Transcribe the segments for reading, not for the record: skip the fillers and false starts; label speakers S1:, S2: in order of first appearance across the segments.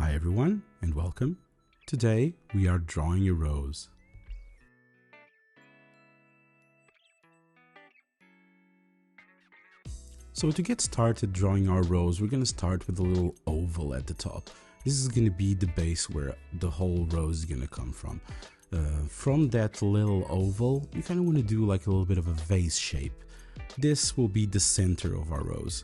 S1: Hi everyone and welcome. Today we are drawing a rose. So to get started drawing our rose, we're going to start with a little oval at the top. This is going to be the base where the whole rose is going to come from. From that little oval, you kind of want to do like a little bit of a vase shape. This will be the center of our rose.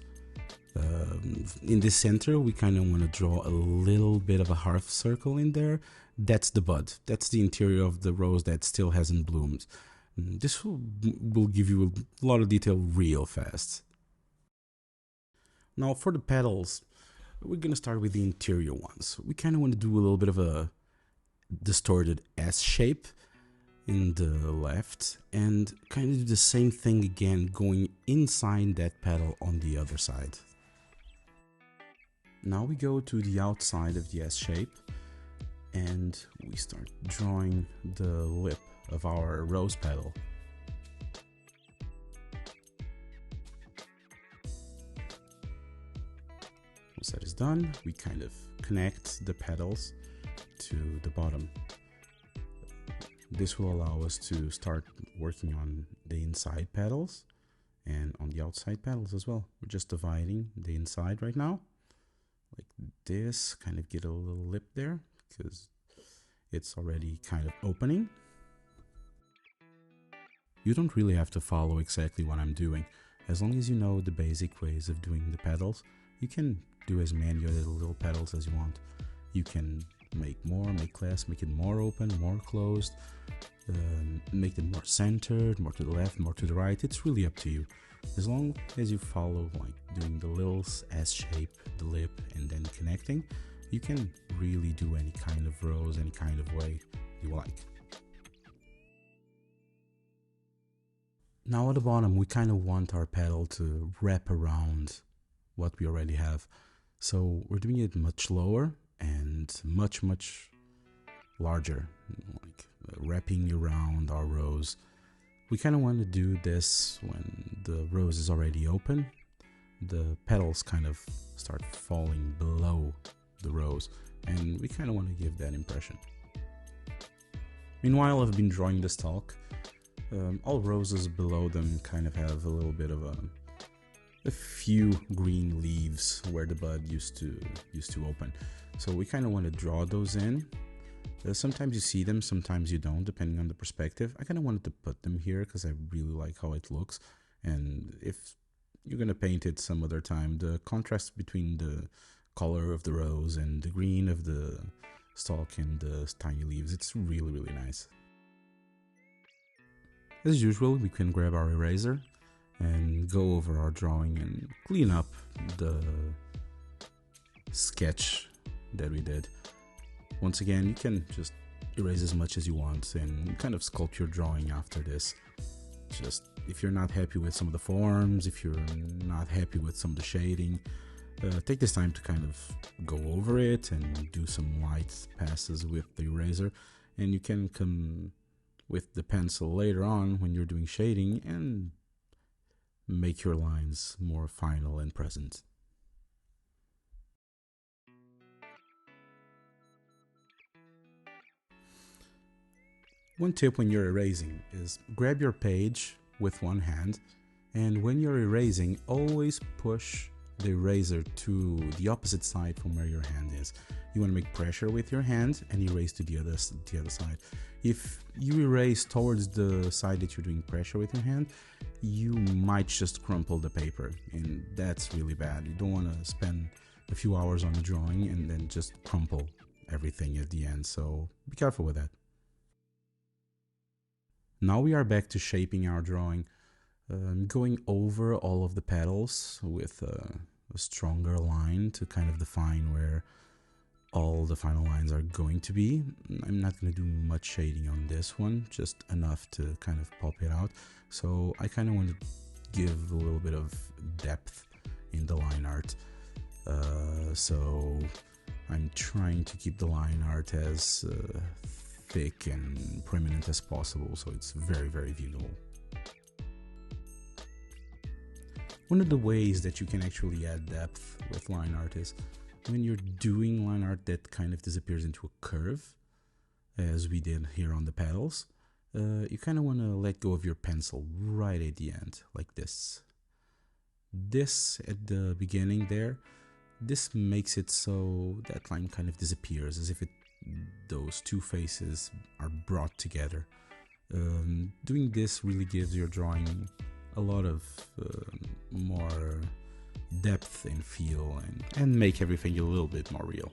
S1: In the center, we kind of want to draw a little bit of a half circle in there. That's the bud. That's the interior of the rose that still hasn't bloomed. This will give you a lot of detail real fast. Now for the petals, we're going to start with the interior ones. We kind of want to do a little bit of a distorted S shape in the left and kind of do the same thing again going inside that petal on the other side. Now we go to the outside of the S shape and we start drawing the lip of our rose petal. Once that is done, we kind of connect the petals to the bottom. This will allow us to start working on the inside petals and on the outside petals as well. We're just dividing the inside right now. Like this, kind of get a little lip there because it's already kind of opening. You don't really have to follow exactly what I'm doing. As long as you know the basic ways of doing the petals, you can do as many little petals as you want. You can make more, make less, make it more open, more closed, make it more centered, more to the left, more to the right. It's really up to you. As long as you follow like doing the little S shape, the lip, and then connecting, you can really do any kind of rose, any kind of way you like. Now at the bottom, we kind of want our petal to wrap around what we already have. So we're doing it much lower and much larger, like wrapping around our rose. We kind of want to do this when the rose is already open. The petals kind of start falling below the rose, and we kind of want to give that impression. Meanwhile, I've been drawing the stalk. All roses below them kind of have a little bit of a few green leaves where the bud used to open. So we kind of want to draw those in. Sometimes you see them, sometimes you don't, depending on the perspective. I kind of wanted to put them here because I really like how it looks. And if you're going to paint it some other time, the contrast between the color of the rose and the green of the stalk and the tiny leaves, it's really nice. As usual, we can grab our eraser and go over our drawing and clean up the sketch that we did. Once again, you can just erase as much as you want and kind of sculpt your drawing after this. Just if you're not happy with some of the forms, if you're not happy with some of the shading, take this time to kind of go over it and do some light passes with the eraser, and you can come with the pencil later on when you're doing shading and make your lines more final and present. One tip when you're erasing is grab your page with one hand, and when you're erasing, always push the eraser to the opposite side from where your hand is. You want to make pressure with your hand and erase to the other side. If you erase towards the side that you're doing pressure with your hand, you might just crumple the paper, and that's really bad. You don't want to spend a few hours on the drawing and then just crumple everything at the end, so be careful with that. Now we are back to shaping our drawing, going over all of the petals with a stronger line to kind of define where all the final lines are going to be. I'm not going to do much shading on this one, just enough to kind of pop it out. So I kind of want to give a little bit of depth in the line art. So I'm trying to keep the line art as thick and prominent as possible, so it's very viewable. One of the ways that you can actually add depth with line art is when you're doing line art that kind of disappears into a curve, as we did here on the petals, you kind of want to let go of your pencil right at the end, like this. This at the beginning there, this makes it so that line kind of disappears, as if those two faces are brought together. Doing this really gives your drawing a lot of more depth and feel, and make everything a little bit more real.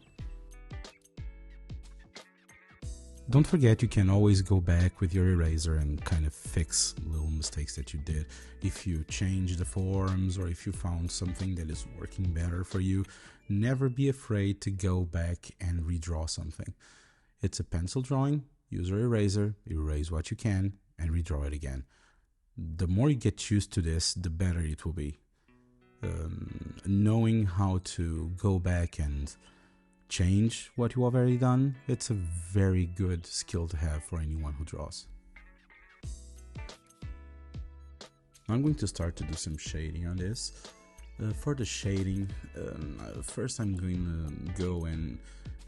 S1: Don't forget, you can always go back with your eraser and kind of fix little mistakes that you did. If you change the forms, or if you found something that is working better for you, never be afraid to go back and redraw something. It's a pencil drawing. Use your eraser, erase what you can, and redraw it again. The more you get used to this, the better it will be. Knowing how to go back and change what you have already done, it's a very good skill to have for anyone who draws. I'm going to start to do some shading on this. For the shading, first I'm going to go in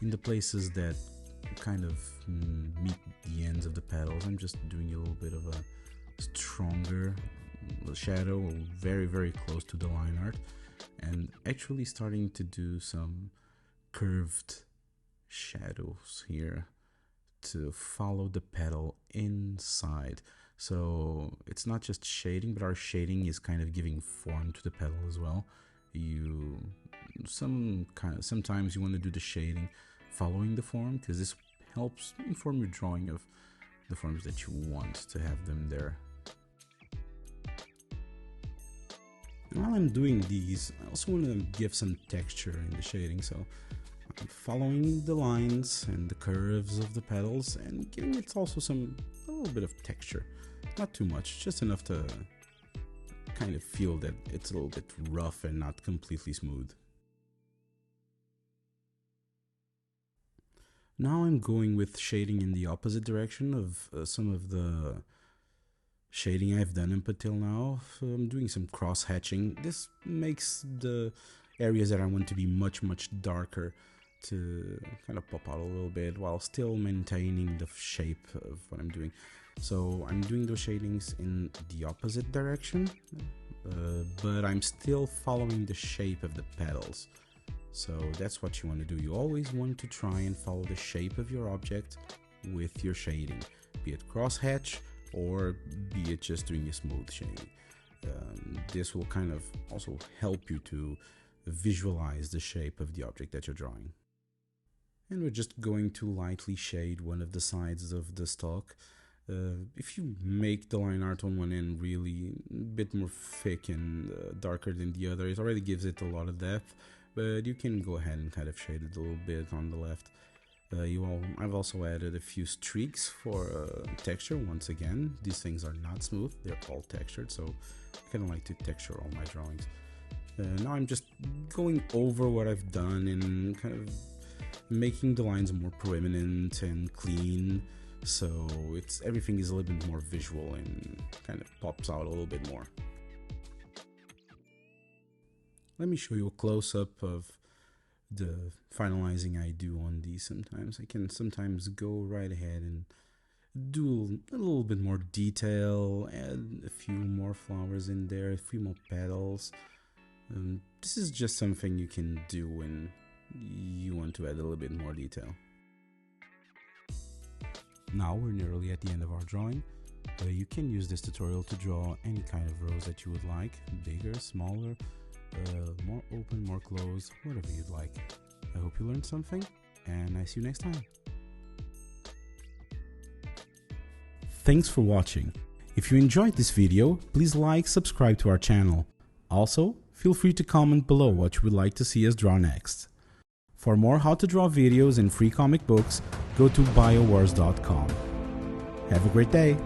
S1: the places that kind of meet the ends of the petals. I'm just doing a little bit of a stronger shadow, very, very close to the line art, and actually starting to do some curved shadows here to follow the petal inside. So it's not just shading, but our shading is kind of giving form to the petal as well. Sometimes you want to do the shading following the form, because this helps inform your drawing of the forms that you want to have them there. While I'm doing these, I also want to give some texture in the shading, so I'm following the lines and the curves of the petals and giving it also a little bit of texture. Not too much, just enough to kind of feel that it's a little bit rough and not completely smooth. Now I'm going with shading in the opposite direction of some of the shading I've done up until now. I'm doing some cross hatching. This makes the areas that I want to be much darker to kind of pop out a little bit while still maintaining the shape of what I'm doing. So I'm doing those shadings in the opposite direction, but I'm still following the shape of the petals. So that's what you want to do. You always want to try and follow the shape of your object with your shading, be it crosshatch or be it just doing a smooth shading. This will kind of also help you to visualize the shape of the object that you're drawing. And we're just going to lightly shade one of the sides of the stalk. If you make the line art on one end really a bit more thick and darker than the other, it already gives it a lot of depth, but you can go ahead and kind of shade it a little bit on the left. I've also added a few streaks for texture. Once again, these things are not smooth, they're all textured, so I kind of like to texture all my drawings. Now I'm just going over what I've done and kind of making the lines more prominent and clean, so everything is a little bit more visual and kind of pops out a little bit more. Let me show you a close-up of the finalizing I do on these. Sometimes I can go right ahead and do a little bit more detail, add a few more flowers in there, a few more petals. This is just something you can do when you want to add a little bit more detail. Now we're nearly at the end of our drawing. You can use this tutorial to draw any kind of rose that you would like, bigger, smaller, more open, more closed, whatever you'd like. I hope you learned something, and I see you next time. Thanks for watching. If you enjoyed this video, please like, subscribe to our channel. Also, feel free to comment below what you would like to see us draw next. For more how to draw videos and free comic books, go to biowars.com. Have a great day!